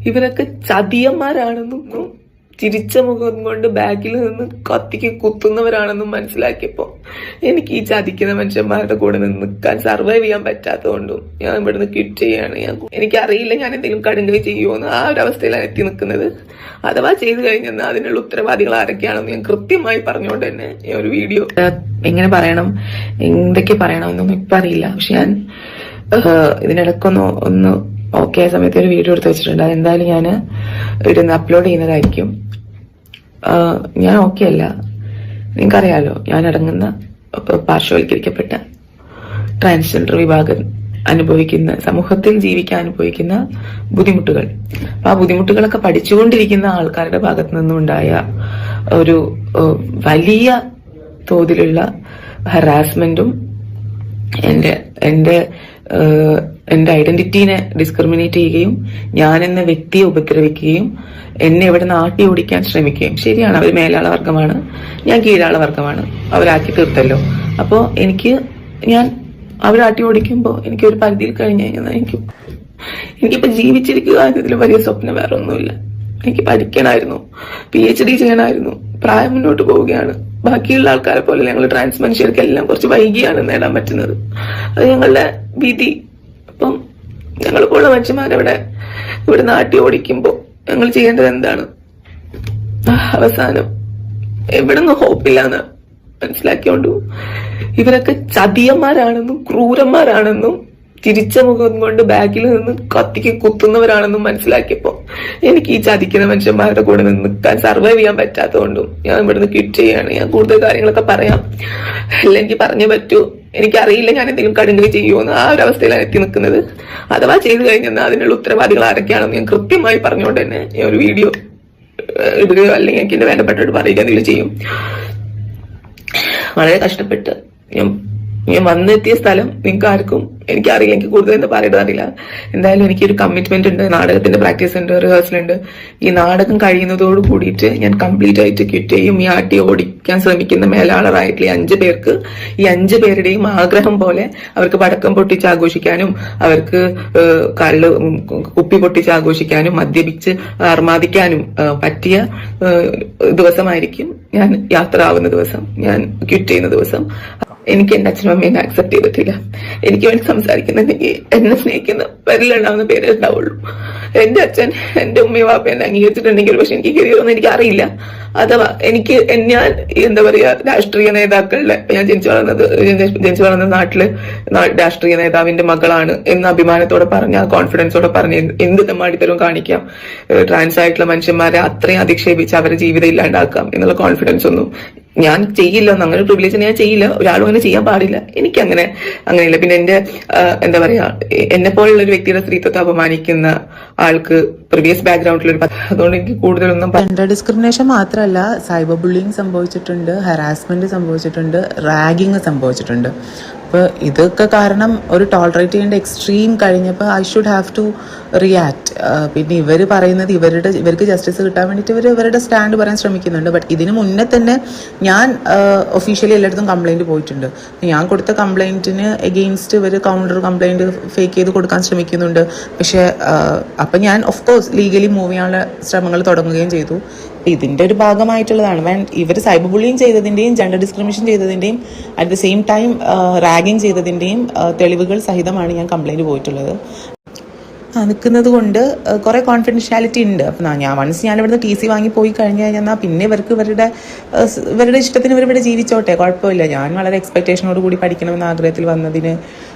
ഇവരൊക്കെ ചതിയന്മാരാണെന്നും ചിരിച്ച മുഖം കൊണ്ട് ബാക്കിൽ നിന്ന് കത്തിക്ക് കുത്തുന്നവരാണെന്നും മനസ്സിലാക്കിയപ്പോ എനിക്ക് ഈ ചതിക്കുന്ന മനുഷ്യന്മാരുടെ കൂടെ നിന്ന് നിൽക്കാൻ സർവൈവ് ചെയ്യാൻ പറ്റാത്തതുകൊണ്ടും ഞാൻ ഇവിടുന്ന് ക്വിറ്റ് ചെയ്യാണ്. എനിക്കറിയില്ല ഞാൻ എന്തെങ്കിലും കടുങ്കൈ ചെയ്യുമോന്ന്. ആ ഒരു അവസ്ഥയിലാണ് എത്തി നിൽക്കുന്നത്. അഥവാ ചെയ്തു കഴിഞ്ഞാൽ അതിനുള്ള ഉത്തരവാദികൾ ആരൊക്കെയാണെന്ന് ഞാൻ കൃത്യമായി പറഞ്ഞുകൊണ്ട് തന്നെ ഞാൻ ഒരു വീഡിയോ എങ്ങനെ പറയണം, എന്തൊക്കെ പറയണമെന്നൊന്നും ഇപ്പൊ അറിയില്ല. പക്ഷെ ഞാൻ ഇതിനിടക്കൊന്ന് ഓക്കെ ആയ സമയത്ത് ഒരു വീഡിയോ എടുത്ത് വെച്ചിട്ടുണ്ട്. അതെന്തായാലും ഞാൻ ഇരുന്ന് അപ്ലോഡ് ചെയ്യുന്നതായിരിക്കും. ഞാൻ ഓക്കെ അല്ല, നിങ്ങൾക്കറിയാലോ ഞാൻ അടങ്ങുന്ന പാർശ്വവൽക്കരിക്കപ്പെട്ട ട്രാൻസ്ജെൻഡർ വിഭാഗം അനുഭവിക്കുന്ന, സമൂഹത്തിൽ ജീവിക്കാൻ അനുഭവിക്കുന്ന ബുദ്ധിമുട്ടുകൾ. അപ്പൊ ആ ബുദ്ധിമുട്ടുകളൊക്കെ പഠിച്ചുകൊണ്ടിരിക്കുന്ന ആൾക്കാരുടെ ഭാഗത്തു നിന്നുണ്ടായ ഒരു വലിയ തോതിലുള്ള ഹറാസ്മെന്റും എന്റെ ഐഡന്റിറ്റീനെ ഡിസ്ക്രിമിനേറ്റ് ചെയ്യുകയും ഞാൻ എന്ന വ്യക്തിയെ ഉപദ്രവിക്കുകയും എന്നെ ഇവിടെ നാട്ടി ഓടിക്കാൻ ശ്രമിക്കുകയും. ശരിയാണ്, അവർ മേലാള വർഗമാണ്, ഞാൻ കീഴാള വർഗമാണ്, അവരാക്കി തീർത്തല്ലോ. അപ്പോ ഞാൻ അവരാട്ടി ഓടിക്കുമ്പോ എനിക്ക് ഒരു പരിധിയിൽ കഴിഞ്ഞു കഴിഞ്ഞാൽ എനിക്കിപ്പോ ജീവിച്ചിരിക്കുക എന്നതിൽ വലിയ സ്വപ്നം വേറെ ഒന്നുമില്ല. എനിക്ക് പഠിക്കണമായിരുന്നു, PhD ചെയ്യണമായിരുന്നു, പ്രായം മുന്നോട്ട് പോവുകയാണ്. ബാക്കിയുള്ള ആൾക്കാരെ പോലെ ഞങ്ങൾ ട്രാൻസ് മനുഷ്യർക്കെല്ലാം കുറച്ച് വൈകിയാണ് നേടാൻ പറ്റുന്നത്. അത് ഞങ്ങളുടെ വിധി. അപ്പം ഞങ്ങൾ പോലുള്ള മനുഷ്യന്മാരവിടെ ഇവിടെ നാട്ടി ഓടിക്കുമ്പോ ഞങ്ങൾ ചെയ്യേണ്ടത് എന്താണ്? അവസാനം എവിടുന്ന് ഹോപ്പില്ലാന്ന് മനസ്സിലാക്കിയോണ്ടു ഇവരൊക്കെ ചതിയന്മാരാണെന്നും ക്രൂരന്മാരാണെന്നും ചിരിച്ച മുഖം കൊണ്ട് ബാക്കിൽ നിന്ന് കത്തിക്ക് കുത്തുന്നവരാണെന്നും മനസ്സിലാക്കിയപ്പോ എനിക്ക് ഈ ചതിക്കുന്ന മനുഷ്യന്മാരുടെ കൂടെ നിന്ന് നിൽക്കാൻ സർവൈവ് ചെയ്യാൻ പറ്റാത്തതുകൊണ്ടും ഞാൻ ഇവിടുന്ന് ക്വിറ്റ് ചെയ്യാണ്. ഞാൻ കൂടുതൽ കാര്യങ്ങളൊക്കെ പറയാം, അല്ല എനിക്ക് പറഞ്ഞേ പറ്റൂ. എനിക്കറിയില്ല ഞാൻ എന്തെങ്കിലും കടുങ്കൈ ചെയ്യുമോന്ന്. ആ ഒരു അവസ്ഥയിലാണ് എത്തി നിൽക്കുന്നത്. അഥവാ ചെയ്തു കഴിഞ്ഞാൽ അതിനുള്ള ഉത്തരവാദികൾ ആരൊക്കെയാണെന്ന് ഞാൻ കൃത്യമായി പറഞ്ഞുകൊണ്ട് തന്നെ ഞാൻ ഒരു വീഡിയോ ഇടുകയോ അല്ലെങ്കിൽ എനിക്ക് എന്റെ വേണ്ടപ്പെട്ടവരോട് പറയുക എന്തെങ്കിലും ചെയ്യും. വളരെ കഷ്ടപ്പെട്ട് ഞാൻ വന്നെത്തിയ സ്ഥലം നിങ്ങൾക്ക് ആർക്കും എനിക്കറിയില്ല, എനിക്ക് കൂടുതൽ എന്താ പറയേണ്ടതറിയില്ല. എന്തായാലും എനിക്കൊരു കമ്മിറ്റ്മെന്റ് ഉണ്ട്, നാടകത്തിന്റെ പ്രാക്ടീസ് ഉണ്ട്, റിഹേഴ്സൽ ഉണ്ട്. ഈ നാടകം കഴിയുന്നതോട് കൂടിയിട്ട് ഞാൻ കംപ്ലീറ്റ് ആയിട്ട് ക്വിറ്റ് ചെയ്യും. ഈ ആട്ടി ഓടിക്കാൻ ശ്രമിക്കുന്ന മേലാളറായിട്ടുള്ള ഈ 5 പേർക്ക്, ഈ 5 പേരുടെയും ആഗ്രഹം പോലെ അവർക്ക് പടക്കം പൊട്ടിച്ച് ആഘോഷിക്കാനും, അവർക്ക് കുപ്പി പൊട്ടിച്ച് ആഘോഷിക്കാനും, മദ്യപിച്ച് ആർമാദിക്കാനും പറ്റിയ ദിവസമായിരിക്കും ഞാൻ യാത്ര ആവുന്ന ദിവസം, ഞാൻ ക്വിറ്റ് ചെയ്യുന്ന ദിവസം. എനിക്ക് എന്റെ അച്ഛനും അമ്മയെ ആക്സെപ്റ്റ് ചെയ്തിട്ടില്ല. എനിക്ക് വേണ്ടി സംസാരിക്കുന്നുണ്ടെങ്കിൽ എന്നെ സ്നേഹിക്കുന്ന പേരിലുണ്ടാവുന്ന പേരേ ഉണ്ടാവുള്ളൂ. എന്റെ അച്ഛൻ എന്റെ ഉമ്മയും വാപ്പയും എന്നെ അംഗീകരിച്ചിട്ടുണ്ടെങ്കിൽ പക്ഷെ എനിക്ക് കരിയറൊന്നും എനിക്ക് അറിയില്ല. അഥവാ ഞാൻ എന്താ പറയാ, രാഷ്ട്രീയ നേതാക്കളുടെ, ഞാൻ ജനിച്ചു വളർന്ന നാട്ടില് രാഷ്ട്രീയ നേതാവിന്റെ മകളാണ് എന്ന അഭിമാനത്തോടെ പറഞ്ഞ, കോൺഫിഡൻസോടെ പറഞ്ഞ് എന്ത് തെമ്മാടിത്തരവും കാണിക്കാം, ട്രാൻസ് ആയിട്ടുള്ള മനുഷ്യന്മാരെ അത്രയും അധിക്ഷേപിച്ച് അവരുടെ ജീവിതം ഇല്ലാണ്ടാക്കാം എന്നുള്ള കോൺഫിഡൻസ് ഒന്നും ഞാൻ ചെയ്യില്ല. അങ്ങനെ പ്രിവിലേജ് ഞാൻ ചെയ്യില്ല, ഒരാളും അങ്ങനെ ചെയ്യാൻ പാടില്ല. അങ്ങനെയില്ല. പിന്നെ എന്റെ എന്താ പറയാ, എന്നെ പോലുള്ള ഒരു വ്യക്തിയുടെ സ്ത്രീത്വത്തെ അപമാനിക്കുന്ന ആൾക്ക് പ്രീവിയസ് ബാക്ക്ഗ്രൗണ്ടിൽ അതുകൊണ്ട് എനിക്ക് കൂടുതലൊന്നും. ജെൻഡർ ഡിസ്ക്രിമിനേഷൻ മാത്രമല്ല, സൈബർ ബുള്ളിങ് സംഭവിച്ചിട്ടുണ്ട്, ഹറാസ്മെന്റ് സംഭവിച്ചിട്ടുണ്ട്, റാഗിങ് സംഭവിച്ചിട്ടുണ്ട്. അപ്പോൾ ഇതൊക്കെ കാരണം ഒരു ടോളറേറ്റ് ചെയ്യേണ്ട എക്സ്ട്രീം കഴിഞ്ഞപ്പോൾ I should have to react. പിന്നെ ഇവർ പറയുന്നത് ഇവർക്ക് ജസ്റ്റിസ് കിട്ടാൻ വേണ്ടിയിട്ട് ഇവരുടെ സ്റ്റാൻഡ് പറയാൻ ശ്രമിക്കുന്നുണ്ട്. ബട്ട് ഇതിന് മുന്നേ തന്നെ ഞാൻ ഒഫീഷ്യലി എല്ലായിടത്തും കംപ്ലൈൻറ്റ് പോയിട്ടുണ്ട്. ഞാൻ കൊടുത്ത കംപ്ലൈൻറ്റിന് എഗെയിൻസ്റ്റ് ഇവർ കൗണ്ടർ കംപ്ലൈൻറ്റ് ഫേക്ക് ചെയ്ത് കൊടുക്കാൻ ശ്രമിക്കുന്നുണ്ട്. പക്ഷേ അപ്പം ഞാൻ ഓഫ് കോഴ്സ് ലീഗലി മൂവ് ചെയ്യാനുള്ള ശ്രമങ്ങൾ തുടങ്ങുകയും ചെയ്തു. ഇതിൻ്റെ ഒരു ഭാഗമായിട്ടുള്ളതാണ്. ഇവർ സൈബർ ബുള്ളിങ് ചെയ്തതിൻ്റെയും ജെൻഡർ ഡിസ്ക്രിമിനേഷൻ ചെയ്തതിൻ്റെയും at the same time ragging ചെയ്തതിൻ്റെയും തെളിവുകൾ സഹിതമാണ് ഞാൻ കംപ്ലൈൻറ്റ് പോയിട്ടുള്ളത്. നിൽക്കുന്നത് കൊണ്ട് കുറേ കോൺഫിഡൻഷ്യാലിറ്റി ഉണ്ട്. അപ്പം ഞാൻ ഇവിടുന്ന് TC വാങ്ങി പോയി കഴിഞ്ഞ് കഴിഞ്ഞാൽ പിന്നെ ഇവർക്ക് ഇവരുടെ ഇഷ്ടത്തിന് ഇവരിവിടെ ജീവിച്ചോട്ടെ, കുഴപ്പമില്ല. ഞാൻ വളരെ എക്സ്പെക്റ്റേഷനോട് കൂടി പഠിക്കണമെന്ന ആഗ്രഹത്തിൽ വന്നതിന്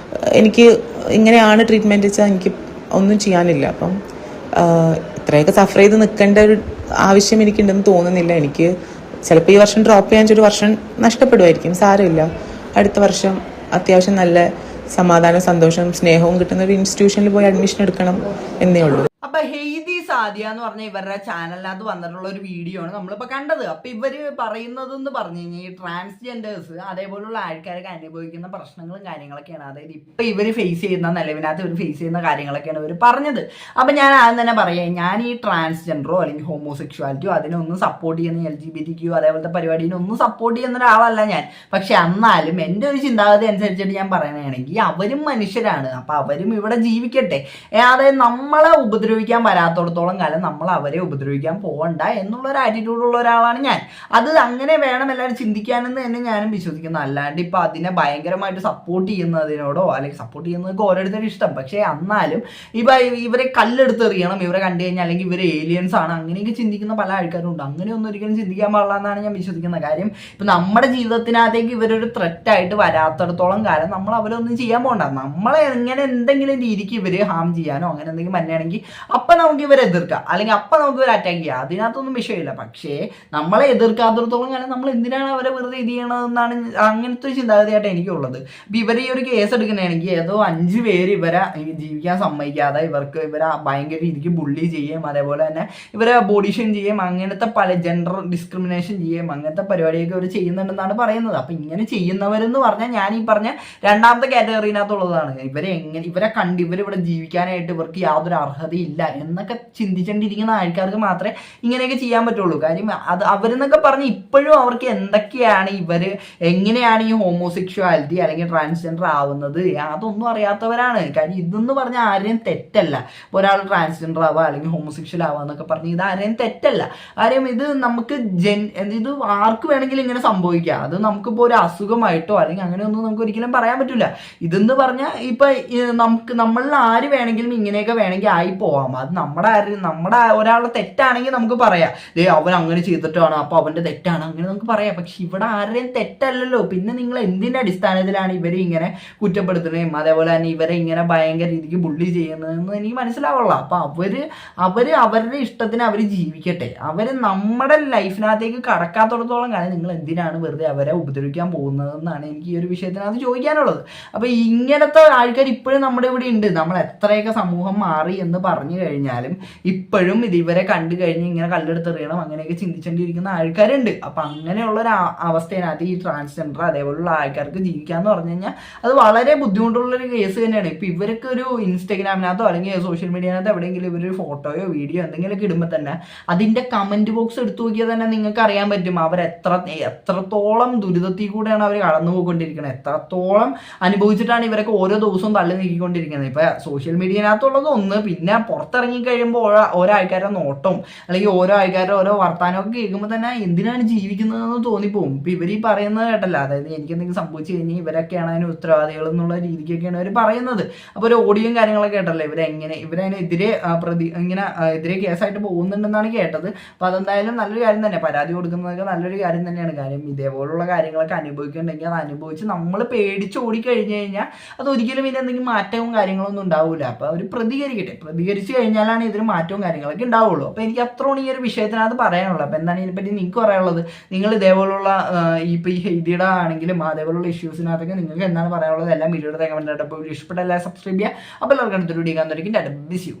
എനിക്ക് ഇങ്ങനെയാണ് ട്രീറ്റ്മെൻറ്റ് വെച്ചാൽ എനിക്ക് ഒന്നും ചെയ്യാനില്ല. അപ്പം ഇത്രയൊക്കെ സഫർ ചെയ്ത് നിൽക്കേണ്ട ഒരു ആവശ്യം എനിക്കുണ്ടെന്ന് തോന്നുന്നില്ല. എനിക്ക് ചിലപ്പോൾ ഈ വർഷം ഡ്രോപ്പ് ചെയ്യാൻ ഒരു വർഷം നഷ്ടപ്പെടുമായിരിക്കും, സാരമില്ല. അടുത്ത വർഷം അത്യാവശ്യം നല്ല സമാധാനം, സന്തോഷം, സ്നേഹവും കിട്ടുന്ന ഒരു ഇൻസ്റ്റിറ്റ്യൂഷനിൽ പോയി അഡ്മിഷൻ എടുക്കണം എന്നേ ഉള്ളൂ. അപ്പൊ ഹെയ്തി സാദിയ എന്ന് പറഞ്ഞ ഇവരുടെ ചാനലിനകത്ത് വന്നിട്ടുള്ള ഒരു വീഡിയോ ആണ് നമ്മളിപ്പോൾ കണ്ടത്. അപ്പൊ ഇവര് പറയുന്നതെന്ന് പറഞ്ഞു കഴിഞ്ഞാൽ ഈ ട്രാൻസ്ജെൻഡേഴ്സ് അതേപോലുള്ള ആൾക്കാരൊക്കെ അനുഭവിക്കുന്ന പ്രശ്നങ്ങളും കാര്യങ്ങളൊക്കെയാണ്. അതായത് ഇപ്പൊ ഇവര് ഫേസ് ചെയ്യുന്ന നിലവിനകത്ത് ഇവർ ഫേസ് ചെയ്യുന്ന കാര്യങ്ങളൊക്കെയാണ് ഇവർ പറഞ്ഞത്. അപ്പൊ ഞാൻ ആദ്യം തന്നെ പറയാം, ഞാൻ ഈ ട്രാൻസ്ജെൻഡറോ അല്ലെങ്കിൽ ഹോമോസെക്ഷുവാലിറ്റിയോ അതിനൊന്നും സപ്പോർട്ട് ചെയ്യുന്ന LGBTQ അതേപോലത്തെ പരിപാടിനൊന്നും സപ്പോർട്ട് ചെയ്യുന്ന ഒരാളല്ല ഞാൻ. പക്ഷെ എന്നാലും എൻ്റെ ഒരു ചിന്താഗതി അനുസരിച്ചിട്ട് ഞാൻ പറയുകയാണെങ്കിൽ അവരും മനുഷ്യരാണ്. അപ്പൊ അവരും ഇവിടെ ജീവിക്കട്ടെ. അതായത് നമ്മളെ ഉപദ്രവിക്കാൻ വരാത്തോടത്തോളം കാലം നമ്മൾ അവരെ ഉപദ്രവിക്കാൻ പോകണ്ട എന്നുള്ളൊരു ആറ്റിറ്റ്യൂഡുള്ള ഒരാളാണ് ഞാൻ. അത് അങ്ങനെ വേണം എല്ലാവരും ചിന്തിക്കാനെന്ന് തന്നെ ഞാനും വിശ്വസിക്കുന്നു. അല്ലാണ്ട് ഇപ്പം അതിനെ ഭയങ്കരമായിട്ട് സപ്പോർട്ട് ചെയ്യുന്നതിനോടോ അല്ലെങ്കിൽ സപ്പോർട്ട് ചെയ്യുന്നതൊക്കെ ഓരോരുത്തരുടെ ഇഷ്ടം. പക്ഷേ എന്നാലും ഇവരെ കല്ലെടുത്തെറിയണം, ഇവരെ കണ്ടു കഴിഞ്ഞാൽ അല്ലെങ്കിൽ ഇവർ ഏലിയൻസ് ആണ് അങ്ങനെയൊക്കെ ചിന്തിക്കുന്ന പല ആൾക്കാരും ഉണ്ട്. അങ്ങനെയൊന്നും ഒരിക്കലും ചിന്തിക്കാൻ പാടില്ല എന്നാണ് ഞാൻ വിശ്വസിക്കുന്ന കാര്യം. ഇപ്പം നമ്മുടെ ജീവിതത്തിനകത്തേക്ക് ഇവരൊരു ത്രെറ്റായിട്ട് വരാത്തിടത്തോളം കാലം നമ്മൾ അവരൊന്നും ചെയ്യാൻ പോകണ്ട. നമ്മളെ എങ്ങനെ എന്തെങ്കിലും രീതിക്ക് ഇവര് ഹാം ചെയ്യാനോ അങ്ങനെ എന്തെങ്കിലും വന്നെയാണെങ്കിൽ അപ്പം നമുക്ക് ഇവരെ എതിർക്കാം, അല്ലെങ്കിൽ അപ്പം നമുക്ക് ഇവരെ അറ്റാക്ക് ചെയ്യാം. അതിനകത്തൊന്നും വിഷയമില്ല. പക്ഷേ നമ്മളെ എതിർക്കാത്തിടത്തോളം കാലം നമ്മൾ എന്തിനാണ് അവരെ വെറുതെ ഇത് ചെയ്യണതെന്നാണ് അങ്ങനത്തെ ഒരു ചിന്താഗതിയായിട്ട് എനിക്കുള്ളത്. ഇപ്പം ഇവരെ ഈ ഒരു കേസ് എടുക്കണമെങ്കിൽ ഏതോ 5 പേര് ഇവരെ ജീവിക്കാൻ സമ്മതിക്കാതെ ഇവരെ ഭയങ്കര രീതിക്ക് ബുള്ളി ചെയ്യുകയും അതേപോലെ തന്നെ ഇവരെ ബോഡി ഷെയിം ചെയ്യുകയും അങ്ങനത്തെ പല ജെൻഡർ ഡിസ്ക്രിമിനേഷൻ ചെയ്യുകയും അങ്ങനത്തെ പരിപാടിയൊക്കെ അവർ ചെയ്യുന്നുണ്ടെന്നാണ് പറയുന്നത്. അപ്പം ഇങ്ങനെ ചെയ്യുന്നവരെന്ന് പറഞ്ഞാൽ ഞാൻ ഈ പറഞ്ഞ രണ്ടാമത്തെ കാറ്റഗറിനകത്തുള്ളതാണ്. ഇവരെ കണ്ട് ഇവരിവിടെ ജീവിക്കാനായിട്ട് ഇവർക്ക് യാതൊരു അർഹതയില്ല എന്നൊക്കെ ചിന്തിച്ചുകൊണ്ടിരിക്കുന്ന ആൾക്കാർക്ക് മാത്രമേ ഇങ്ങനെയൊക്കെ ചെയ്യാൻ പറ്റുള്ളൂ. കാര്യം അത് അവരെന്നൊക്കെ പറഞ്ഞ് ഇപ്പോഴും അവർക്ക് എന്തൊക്കെയാണ് എങ്ങനെയാണ് ഈ ഹോമോസെക്ഷുവാലിറ്റി അല്ലെങ്കിൽ ട്രാൻസ്ജെൻഡർ ആവുന്നത് അതൊന്നും അറിയാത്തവരാണ്. കാര്യം ഇതെന്ന് പറഞ്ഞാൽ ആരെയും തെറ്റല്ല. ഒരാൾ ട്രാൻസ്ജെൻഡർ ആവുക അല്ലെങ്കിൽ ഹോമോസെക്ഷൽ ആവുക എന്നൊക്കെ പറഞ്ഞ് ഇത് ആരെയും തെറ്റല്ല. കാര്യം ഇത് നമുക്ക് ഇത് ആർക്ക് വേണമെങ്കിലും ഇങ്ങനെ സംഭവിക്കാം. അത് നമുക്കിപ്പോൾ ഒരു അസുഖമായിട്ടോ അല്ലെങ്കിൽ അങ്ങനെയൊന്നും നമുക്ക് ഒരിക്കലും പറയാൻ പറ്റില്ല. ഇതെന്ന് പറഞ്ഞാൽ ഇപ്പം നമ്മളിൽ ആര് വേണമെങ്കിലും ഇങ്ങനെയൊക്കെ വേണമെങ്കിൽ ആയി പോവാം. അത് നമ്മുടെ ഒരാളുടെ തെറ്റാണെങ്കിൽ നമുക്ക് പറയാം, അവൻ അങ്ങനെ ചെയ്തിട്ടാണ് അപ്പോൾ അവൻ്റെ തെറ്റാണ് അങ്ങനെ നമുക്ക് പറയാം. പക്ഷെ ഇവിടെ ആരുടെയും തെറ്റല്ലല്ലോ. പിന്നെ നിങ്ങൾ എന്തിൻ്റെ അടിസ്ഥാനത്തിലാണ് ഇവരെ ഇങ്ങനെ കുറ്റപ്പെടുത്തുകയും അതേപോലെ തന്നെ ഇവരെ ഇങ്ങനെ ഭയങ്കര രീതിക്ക് ബുള്ളി ചെയ്യുന്നതെന്ന് എനിക്ക് മനസ്സിലാവുള്ളൂ. അപ്പം അവരുടെ ഇഷ്ടത്തിന് അവർ ജീവിക്കട്ടെ. അവർ നമ്മുടെ ലൈഫിനകത്തേക്ക് കടക്കാത്തോടത്തോളം കാലം നിങ്ങൾ എന്തിനാണ് വെറുതെ അവരെ ഉപദ്രവിക്കാൻ പോകുന്നതെന്നാണ് എനിക്ക് ഈ ഒരു വിഷയത്തിനകത്ത് ചോദിക്കാനുള്ളത്. അപ്പം ഇങ്ങനത്തെ ആൾക്കാർ ഇപ്പോഴും നമ്മുടെ ഇവിടെ ഉണ്ട്. നമ്മൾ എത്രയൊക്കെ സമൂഹം മാറി എന്ന് പറഞ്ഞു കഴിഞ്ഞാലും ഇപ്പോഴും ഇവരെ കണ്ടു കഴിഞ്ഞ് ഇങ്ങനെ കല്ലെടുത്തെറിയണം അങ്ങനെയൊക്കെ ചിന്തിച്ചുകൊണ്ടിരിക്കുന്ന ആൾക്കാരുണ്ട്. അപ്പം അങ്ങനെയുള്ളൊരു അവസ്ഥയിനകത്ത് ഈ ട്രാൻസ്ജെൻഡർ അതേപോലുള്ള ആൾക്കാർക്ക് ജീവിക്കാന്ന് പറഞ്ഞു കഴിഞ്ഞാൽ അത് വളരെ ബുദ്ധിമുട്ടുള്ളൊരു കേസ് തന്നെയാണ്. ഇപ്പം ഇവർക്ക് ഒരു ഇൻസ്റ്റഗ്രാമിനകത്തോ അല്ലെങ്കിൽ സോഷ്യൽ മീഡിയനകത്തോ എവിടെയെങ്കിലും ഇവരൊരു ഫോട്ടോയോ വീഡിയോ എന്തെങ്കിലുമൊക്കെ ഇടുമ്പോൾ തന്നെ അതിൻ്റെ കമൻറ്റ് ബോക്സ് എടുത്തു നോക്കിയാൽ തന്നെ നിങ്ങൾക്ക് അറിയാൻ പറ്റും അവർ എത്രത്തോളം ദുരിതത്തിൽ കൂടെയാണ് അവർ കടന്നു പോയിക്കൊണ്ടിരിക്കുന്നത്, എത്രത്തോളം അനുഭവിച്ചിട്ടാണ് ഇവരൊക്കെ ഓരോ ദിവസവും തള്ളി നീക്കിക്കൊണ്ടിരിക്കുന്നത്. ഇപ്പം സോഷ്യൽ മീഡിയനകത്തുള്ളത് ഒന്ന്, പിന്നെ പുറത്തിറങ്ങി കഴിയുമ്പോൾ ഓരോ ആൾക്കാരുടെ നോട്ടവും അല്ലെങ്കിൽ ഓരോ ആൾക്കാരുടെ ഓരോ വർത്താനമൊക്കെ കേൾക്കുമ്പോൾ തന്നെ എന്തിനാണ് ജീവിക്കുന്നതെന്ന് തോന്നിപ്പോവും. ഇപ്പം ഇവർ ഈ പറയുന്നത് കേട്ടല്ല, അതായത് എനിക്ക് എന്തെങ്കിലും സംഭവിച്ചു കഴിഞ്ഞാൽ ഇവരൊക്കെയാണ് അതിന് ഉത്തരവാദികൾ എന്നുള്ള രീതിക്കൊക്കെയാണ് അവർ പറയുന്നത്. അപ്പോൾ ഒരു ഓഡിയോയും കാര്യങ്ങളൊക്കെ കേട്ടല്ലോ ഇവരതിനെതിരെ എതിരെ കേസായിട്ട് പോകുന്നുണ്ടെന്നാണ് കേട്ടത്. അപ്പോൾ അതെന്തായാലും നല്ലൊരു കാര്യം തന്നെ, പരാതി കൊടുക്കുന്നതൊക്കെ നല്ലൊരു കാര്യം തന്നെയാണ്. കാര്യം ഇതേപോലുള്ള കാര്യങ്ങളൊക്കെ അനുഭവിക്കുന്നുണ്ടെങ്കിൽ അത് അനുഭവിച്ച് നമ്മൾ പേടിച്ച് ഓടിക്കഴിഞ്ഞു കഴിഞ്ഞാൽ അതൊരിക്കലും ഇതിന് എന്തെങ്കിലും മാറ്റവും കാര്യങ്ങളൊന്നും ഉണ്ടാവില്ല. അപ്പോൾ അവർ പ്രതികരിച്ച് കഴിഞ്ഞാലാണ് ഇതിന് മാറ്റവും കാര്യങ്ങളൊക്കെ ഉണ്ടാവുള്ളൂ. അപ്പോൾ എനിക്ക് അത്രയാണ് ഈ ഒരു വിഷയത്തിനകത്ത് പറയാനുള്ളത്. അപ്പോൾ എന്താണ് ഇതിനെപ്പറ്റി നിങ്ങൾക്ക് പറയാനുള്ളത്? നിങ്ങൾ ഇതേപോലുള്ള ഇപ്പോൾ ഈ ഹെയ്തിയുടെ ആണെങ്കിലും അതേപോലുള്ള ഇഷ്യൂസിനകത്തൊക്കെ നിങ്ങൾക്ക് എന്താണ് പറയാനുള്ളത്? എല്ലാം വീഡിയോയുടെ കമൻറ്റ് ആയിട്ട്. അപ്പോൾ ഇഷ്ടപ്പെട്ട എല്ലാം സബ്സ്ക്രൈബ് ചെയ്യുക. അപ്പോൾ എല്ലാവർക്കും അടുത്തൊരു വീഡിയോ കാണുന്നതായിരിക്കും. Miss you.